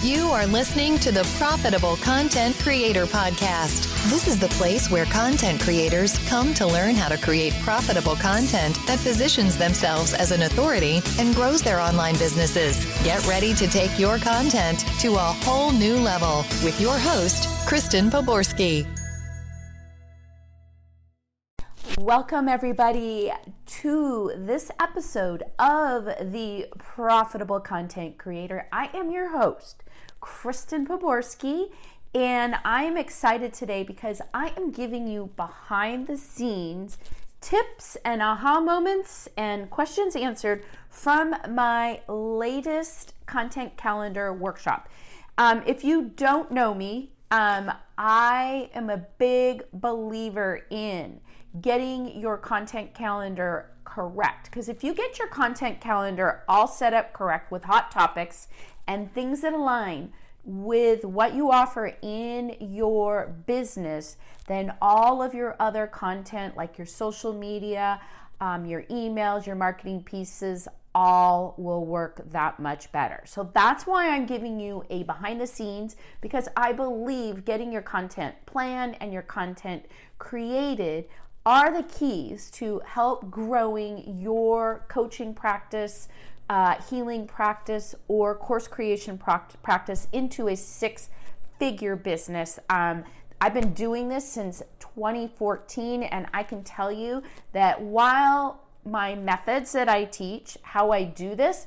You are listening to the Profitable Content Creator Podcast. This is the place where content creators come to learn how to create profitable content that positions themselves as an authority and grows their online businesses. Get ready to take your content to a whole new level with your host, Kristen Poborski. Welcome everybody to this episode of the Profitable Content Creator. I am your host, Kristen Poborski, and I am excited today because I am giving you behind the scenes tips and aha moments and questions answered from my latest content calendar workshop. If you don't know me, I am a big believer in getting your content calendar correct. Because if you get your content calendar all set up correct with hot topics and things that align with what you offer in your business, then all of your other content like your social media, your emails, your marketing pieces, all will work that much better. So that's why I'm giving you a behind the scenes, because I believe getting your content planned and your content created are the keys to help growing your coaching practice, healing practice, or course creation practice into a six-figure business. I've been doing this since 2014, and I can tell you that while my methods that I teach, how I do this,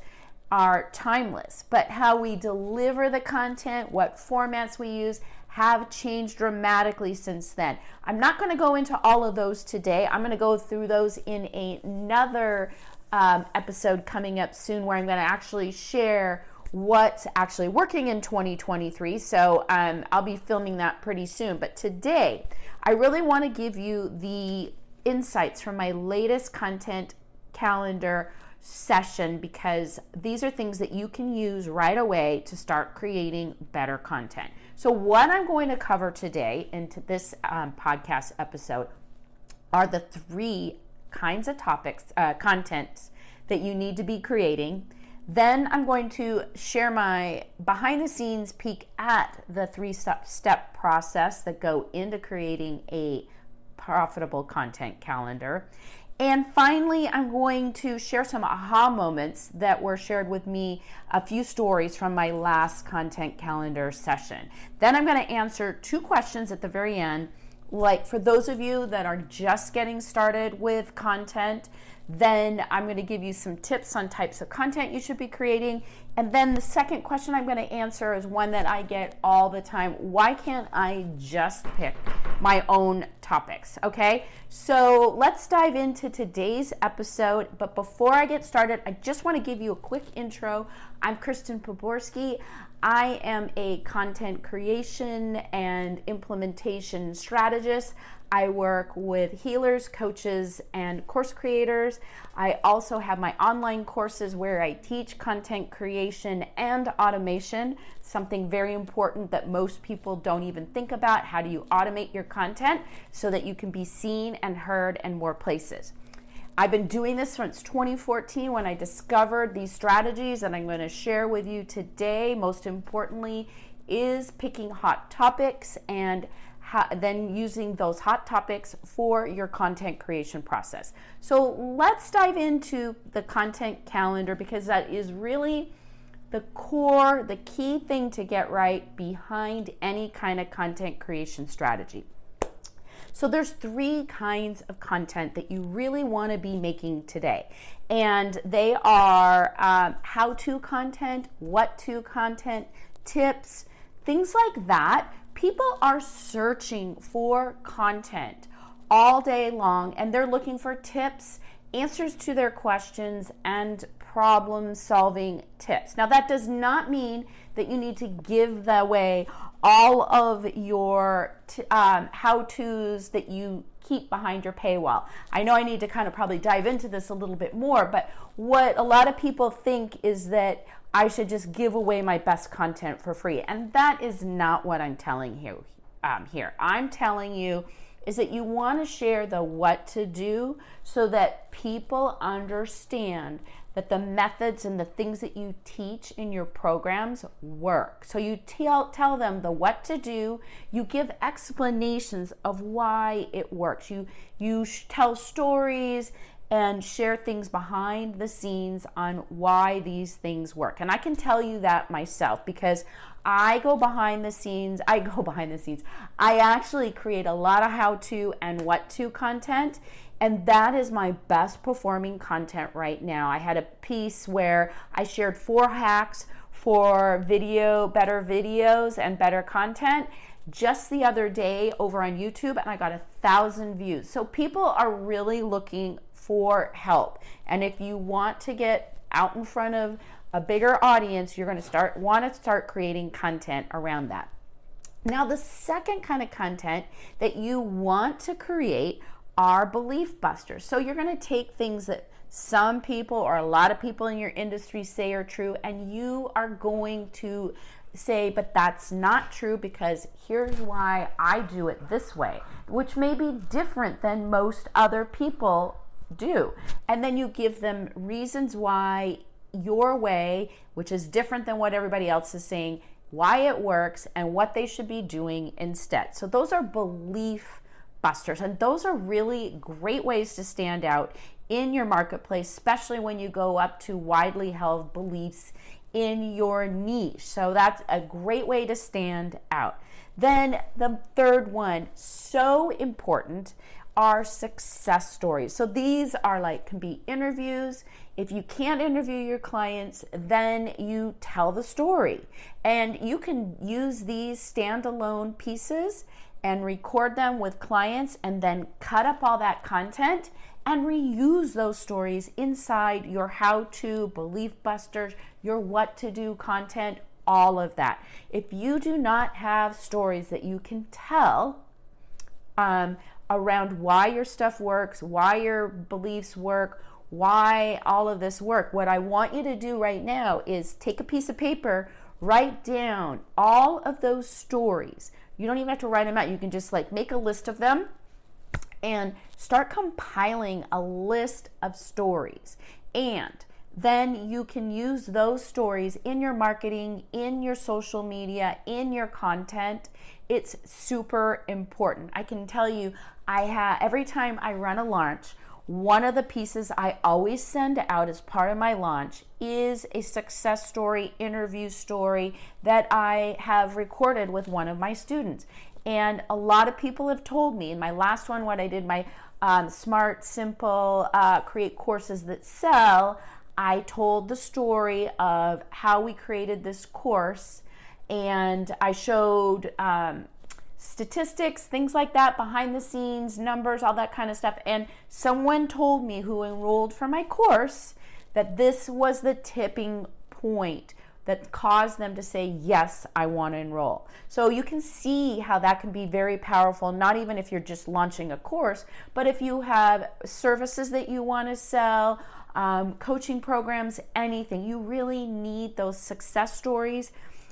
are timeless, but how we deliver the content, what formats we use, have changed dramatically since then. I'm not going to go into all of those today. I'm going to go through those in another episode coming up soon, where I'm going to actually share what's actually working in 2023. So I'll be filming that pretty soon. But today, I really want to give you the insights from my latest content calendar session, because these are things that you can use right away to start creating better content. So what I'm going to cover today into this podcast episode are the three kinds of topics, content that you need to be creating. Then I'm going to share my behind the scenes peek at the three-step process that go into creating a profitable content calendar. And finally, I'm going to share some aha moments that were shared with me, a few stories from my last content calendar session. Then I'm going to answer two questions at the very end. Like, for those of you that are just getting started with content, then I'm going to give you some tips on types of content you should be creating. And then the second question I'm going to answer is one that I get all the time. Why can't I just pick my own topics? Okay, so let's dive into today's episode. But before I get started, I just want to give you a quick intro. I'm Kristen Poborski. I am a content creation and implementation strategist. I work with healers, coaches, and course creators. I also have my online courses where I teach content creation and automation, something very important that most people don't even think about. How do you automate your content so that you can be seen and heard in more places? I've been doing this since 2014 when I discovered these strategies that I'm going to share with you today. Most importantly is picking hot topics and then using those hot topics for your content creation process. So let's dive into the content calendar, because that is really the core, the key thing to get right behind any kind of content creation strategy. So there's three kinds of content that you really want to be making today. And they are how-to content, what-to content, tips, things like that. People are searching for content all day long, and they're looking for tips, answers to their questions, and problem-solving tips. Now, that does not mean that you need to give away all of your how-tos that you keep behind your paywall. I know I need to kind of probably dive into this a little bit more, but what a lot of people think is that I should just give away my best content for free, and that is not what I'm telling you here. I'm telling you is that you want to share the what to do so that people understand that the methods and the things that you teach in your programs work. So you tell them the what to do, you give explanations of why it works. You tell stories and share things behind the scenes on why these things work. And I can tell you that myself because I go behind the scenes. I actually create a lot of how-to and what-to content, and that is my best performing content right now. I had a piece where I shared 4 hacks for better videos and better content just the other day over on YouTube, and I got 1,000 views. So people are really looking for help. And if you want to get out in front of a bigger audience, you're going to want to start creating content around that. Now, the second kind of content that you want to create are belief busters. So you're going to take things that some people or a lot of people in your industry say are true, and you are going to say, but that's not true because here's why I do it this way, which may be different than most other people do. And then you give them reasons why your way, which is different than what everybody else is saying, why it works and what they should be doing instead. So those are belief busters, and those are really great ways to stand out in your marketplace, especially when you go up to widely held beliefs in your niche. So that's a great way to stand out. Then the third one, so important, are success stories. So these are can be interviews. If you can't interview your clients, then you tell the story. And you can use these standalone pieces and record them with clients and then cut up all that content and reuse those stories inside your how-to, belief busters, your what to do content, all of that. If you do not have stories that you can tell around why your stuff works, why your beliefs work, why all of this work, what I want you to do right now is take a piece of paper, write down all of those stories. You don't even have to write them out. You can just make a list of them and start compiling a list of stories. And then you can use those stories in your marketing, in your social media, in your content. It's super important. I can tell you, every time I run a launch, one of the pieces I always send out as part of my launch is a success story, interview story that I have recorded with one of my students. And a lot of people have told me in my last one, when I did my Smart, Simple, Create Courses That Sell, I told the story of how we created this course, and I showed statistics, things like that, behind the scenes, numbers, all that kind of stuff. And someone told me who enrolled for my course that this was the tipping point that caused them to say, yes, I want to enroll. So you can see how that can be very powerful, not even if you're just launching a course, but if you have services that you want to sell, coaching programs, anything. You really need those success stories.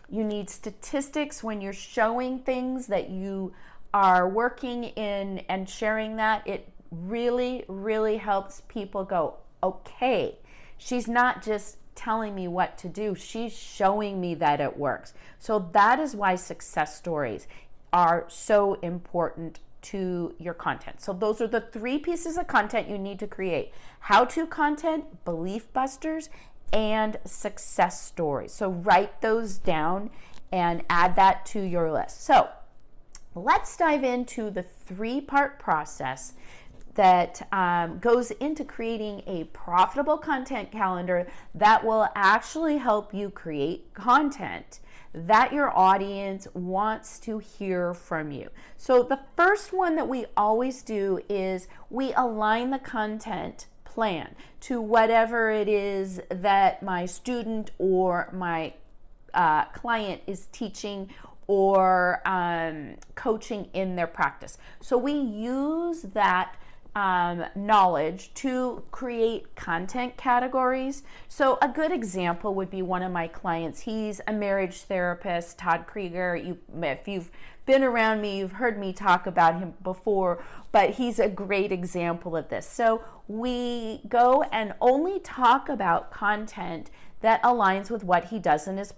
You need statistics when you're showing things that you are working in and sharing that. It really, really helps people go, okay, she's not just telling me what to do, she's showing me that it works. So that is why success stories are so important to your content. So those are the 3 pieces of content you need to create: how-to content, belief busters, and success stories. So write those down and add that to your list. So let's dive into the 3-part process that goes into creating a profitable content calendar that will actually help you create content that your audience wants to hear from you. So the first one that we always do is we align the content plan to whatever it is that my student or my client is teaching or coaching in their practice. So we use that knowledge to create content categories. So a good example would be one of my clients. He's a marriage therapist, Todd Krieger. If you've been around me, you've heard me talk about him before, but he's a great example of this. So we go and only talk about content that aligns with what he does in his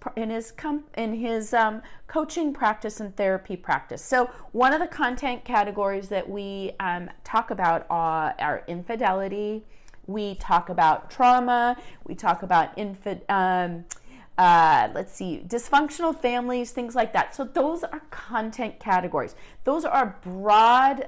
coaching practice and therapy practice. So one of the content categories that we talk about are infidelity. We talk about trauma. We talk about dysfunctional families, things like that. So those are content categories. Those are broad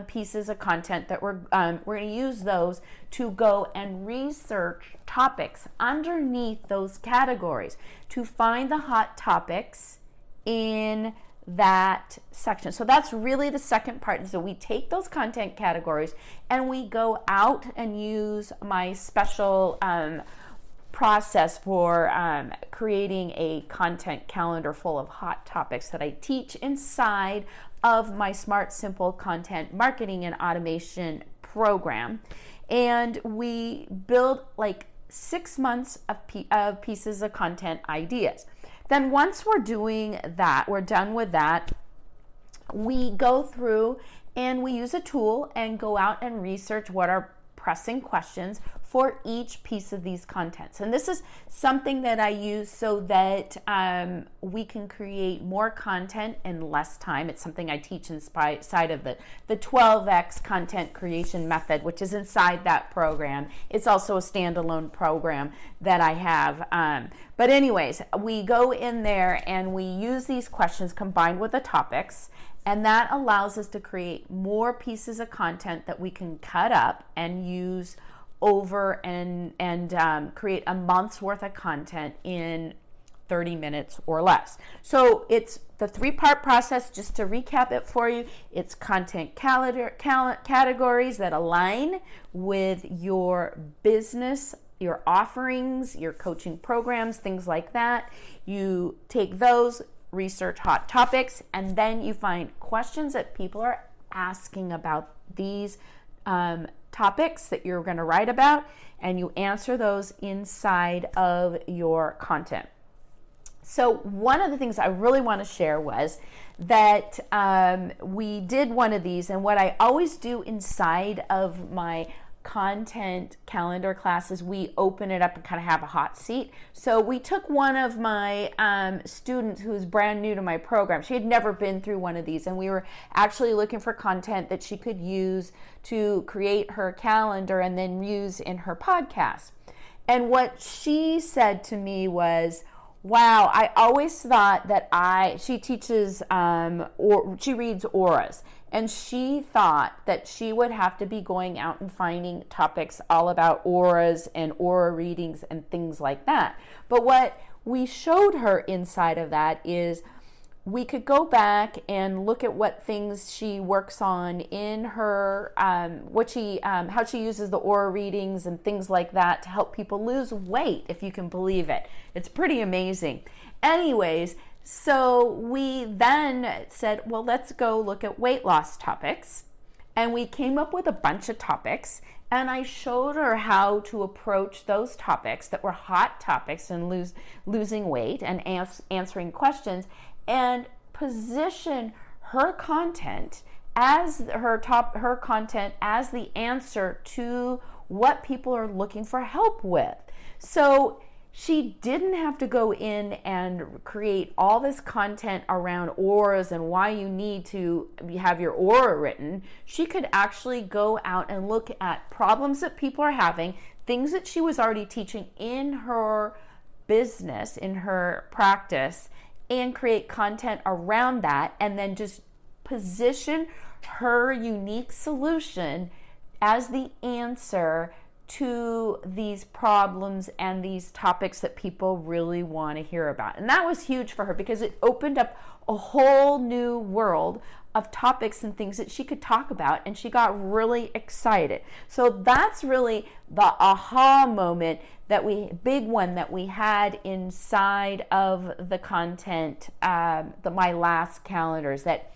pieces of content that we're going to use those to go and research topics underneath those categories to find the hot topics in that section. So that's really the second part. So we take those content categories and we go out and use my special process for creating a content calendar full of hot topics that I teach inside of my Smart Simple Content Marketing and Automation program. And we build like 6 months of pieces of content ideas. Then once we're doing that, we're done with that, we go through and we use a tool and go out and research what are pressing questions for each piece of these contents. And this is something that I use so that we can create more content in less time. It's something I teach inside of the 12X content creation method, which is inside that program. It's also a standalone program that I have. But anyways, we go in there and we use these questions combined with the topics. And that allows us to create more pieces of content that we can cut up and use over and create a month's worth of content in 30 minutes or less. So it's the 3-part process. Just to recap it for you, it's content categories that align with your business, your offerings, your coaching programs, things like that. You take those, research hot topics, and then you find questions that people are asking about these topics that you're going to write about, and you answer those inside of your content. So one of the things I really want to share was that we did one of these, and what I always do inside of my content calendar classes, we open it up and kind of have a hot seat. So we took one of my students who's brand new to my program. She had never been through one of these, and we were actually looking for content that she could use to create her calendar and then use in her podcast. And what she said to me was, wow, I always thought that she teaches, she reads auras, and she thought that she would have to be going out and finding topics all about auras and aura readings and things like that. But what we showed her inside of that is we could go back and look at what things she works on in her, how she uses the aura readings and things like that to help people lose weight, if you can believe it. It's pretty amazing. Anyways, so we then said, well, let's go look at weight loss topics. And we came up with a bunch of topics, and I showed her how to approach those topics that were hot topics and losing weight and answering questions, and position her content as her content as the answer to what people are looking for help with. So she didn't have to go in and create all this content around auras and why you need to have your aura written. She could actually go out and look at problems that people are having, things that she was already teaching in her business, in her practice, and create content around that, and then just position her unique solution as the answer to these problems and these topics that people really want to hear about. And that was huge for her because it opened up a whole new world of topics and things that she could talk about, and she got really excited. So that's really the aha moment big one that we had inside of the content, my last calendars, that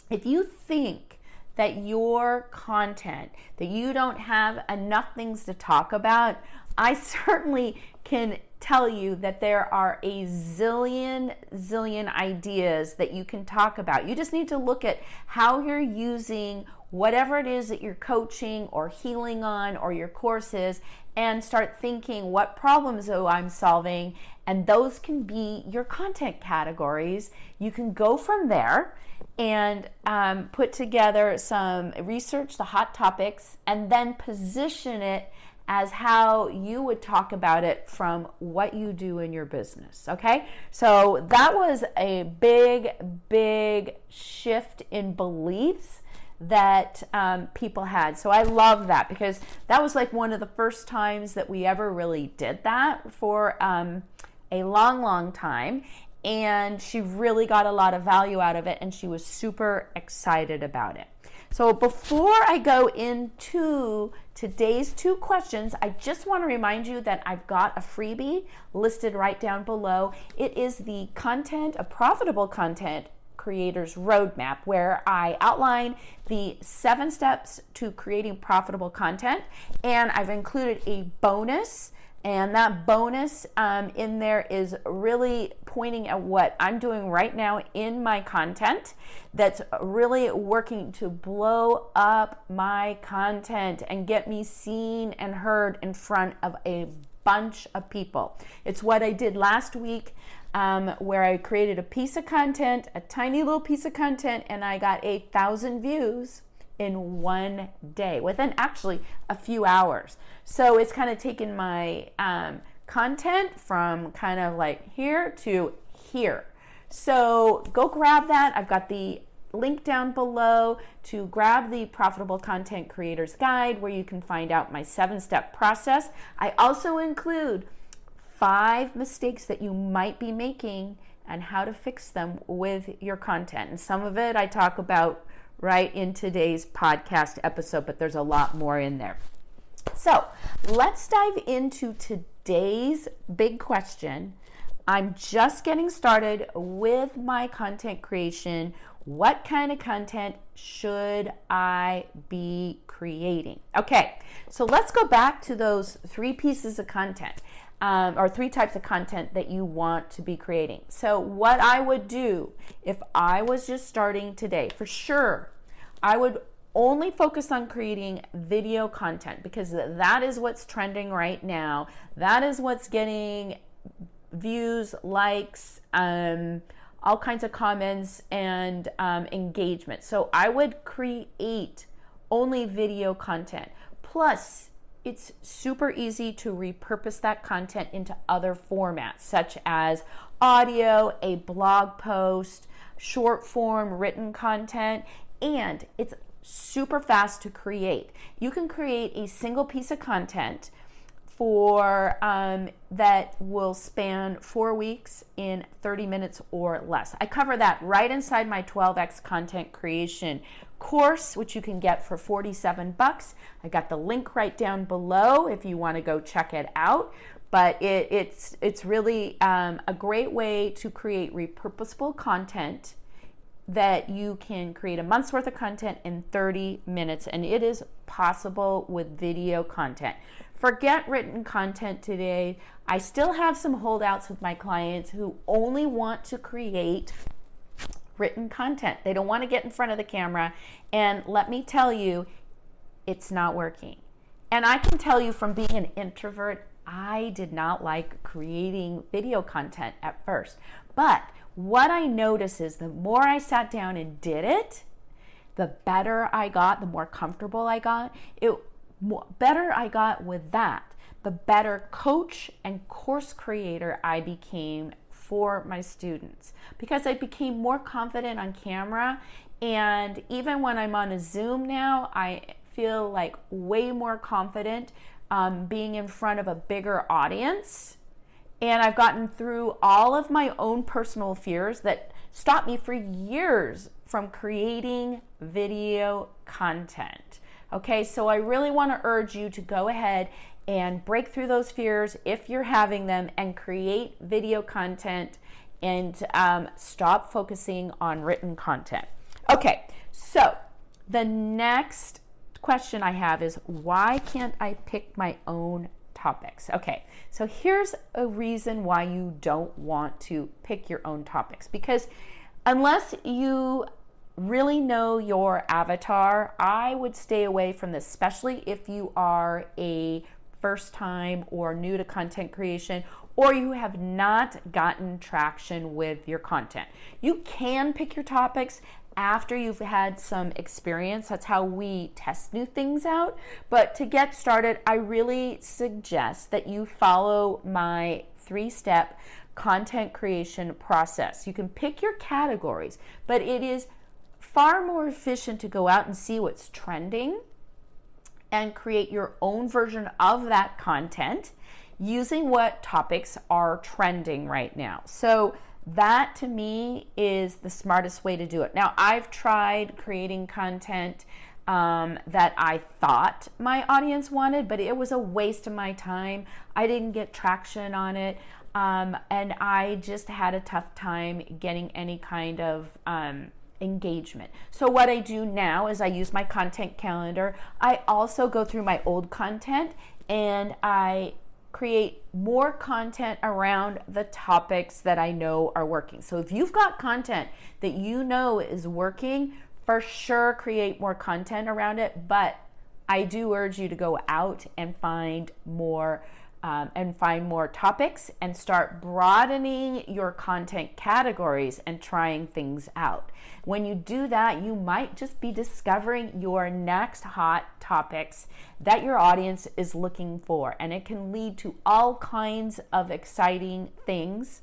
if you think that your content, that you don't have enough things to talk about, I certainly can tell you that there are a zillion ideas that you can talk about. You just need to look at how you're using whatever it is that you're coaching or healing on, or your courses, and start thinking, what problems I'm solving? And those can be your content categories. You can go from there and put together some research, the hot topics, and then position it as how you would talk about it from what you do in your business, okay? So that was a big shift in beliefs that people had. So I love that, because that was like one of the first times that we ever really did that for a long time. And she really got a lot of value out of it, and she was super excited about it. So before I go into today's 2 questions, I just want to remind you that I've got a freebie listed right down below. It is the a profitable content creator's roadmap, where I outline the 7 steps to creating profitable content, and I've included a bonus. And that bonus in there is really pointing at what I'm doing right now in my content that's really working to blow up my content and get me seen and heard in front of a bunch of people. It's what I did last week, where I created a piece of content, a tiny little piece of content, and I got 1,000 views in one day, within actually a few hours. So it's kind of taken my content from kind of like here to here. So go grab that. I've got the link down below to grab the Profitable Content Creators Guide, where you can find out my 7-step process. I also include 5 mistakes that you might be making and how to fix them with your content. And some of it I talk about right in today's podcast episode, but there's a lot more in there. So let's dive into today's big question. I'm just getting started with my content creation. What kind of content should I be creating? Okay, so let's go back to those 3 pieces of content. Or 3 types of content that you want to be creating. So what I would do if I was just starting today, for sure, I would only focus on creating video content, because that is what's trending right now. That is what's getting views, likes, all kinds of comments, and engagement. So I would create only video content. Plus, it's super easy to repurpose that content into other formats, such as audio, a blog post, short form written content, and it's super fast to create. You can create a single piece of content for that will span 4 weeks in 30 minutes or less. I cover that right inside my 12x content creation course, which you can get for $47. I got the link right down below if you want to go check it out. But it's really a great way to create repurposable content that you can create a month's worth of content in 30 minutes, and it is possible with video content. Forget written content today. I still have some holdouts with my clients who only want to create written content. They don't want to get in front of the camera, and let me tell you, it's not working. And I can tell you from being an introvert, I did not like creating video content at first. But what I noticed is the more I sat down and did it, the better I got, the more comfortable I got. Better I got with that, the better coach and course creator I became for my students, because I became more confident on camera. And even when I'm on a Zoom now, I feel like way more confident being in front of a bigger audience. And I've gotten through all of my own personal fears that stopped me for years from creating video content. Okay, so I really want to urge you to go ahead and break through those fears if you're having them, and create video content, and stop focusing on written content. Okay, so The next question I have is, why can't I pick my own topics? Okay, so here's a reason why you don't want to pick your own topics, because unless you really know your avatar, I would stay away from this, especially if you are a first time or new to content creation, or you have not gotten traction with your content. You can pick your topics after you've had some experience. That's how we test new things out. But to get started, I really suggest that you follow my 3-step content creation process. You can pick your categories, but it is far more efficient to go out and see what's trending and create your own version of that content using what topics are trending right now. So that to me is the smartest way to do it. Now, I've tried creating content that I thought my audience wanted, but it was a waste of my time. I didn't get traction on it, and I just had a tough time getting any kind of engagement. So what I do now is I use my content calendar. I also go through my old content and I create more content around the topics that I know are working. So if you've got content that you know is working, for sure create more content around it. But I do urge you to go out and find more topics and start broadening your content categories and trying things out. When you do that, you might just be discovering your next hot topics that your audience is looking for, and it can lead to all kinds of exciting things,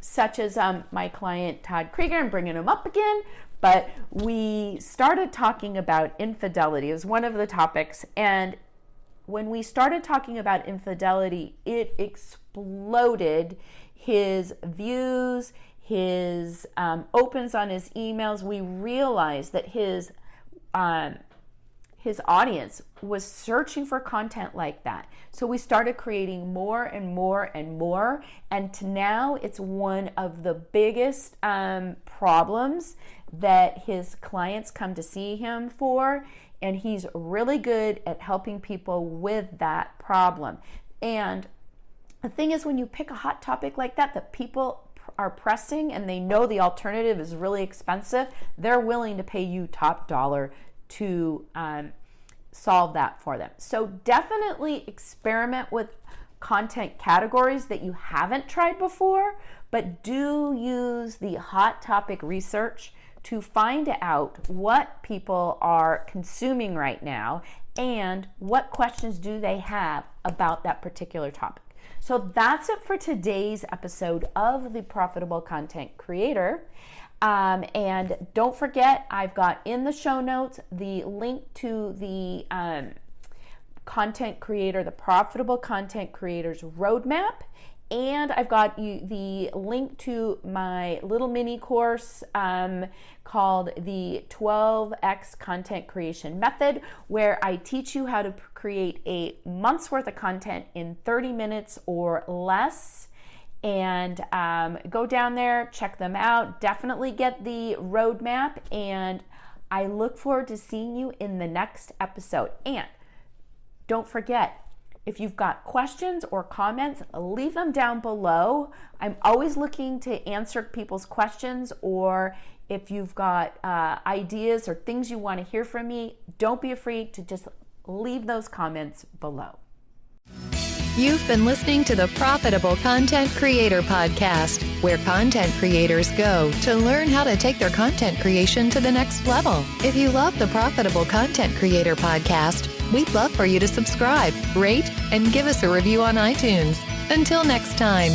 such as my client Todd Krieger. I'm bringing him up again, but we started talking about infidelity as one of the topics, and when we started talking about infidelity, it exploded his views, his opens on his emails. We realized that his audience was searching for content like that. So we started creating more and more and more, and to now it's one of the biggest problems that his clients come to see him for. And he's really good at helping people with that problem. And the thing is, when you pick a hot topic like that people are pressing and they know the alternative is really expensive, they're willing to pay you top dollar to solve that for them. So definitely experiment with content categories that you haven't tried before, but do use the hot topic research to find out what people are consuming right now and what questions do they have about that particular topic. So that's it for today's episode of the Profitable Content Creator. And don't forget, I've got in the show notes the link to the content creator, the Profitable Content Creators Roadmap. And I've got the link to my little mini course called the 12X Content Creation Method, where I teach you how to create a month's worth of content in 30 minutes or less. And go down there, check them out. Definitely get the roadmap, and I look forward to seeing you in the next episode. And don't forget, if you've got questions or comments, leave them down below. I'm always looking to answer people's questions, or if you've got ideas or things you want to hear from me, don't be afraid to just leave those comments below. You've been listening to the Profitable Content Creator Podcast, where content creators go to learn how to take their content creation to the next level. If you love the Profitable Content Creator Podcast, we'd love for you to subscribe, rate, and give us a review on iTunes. Until next time.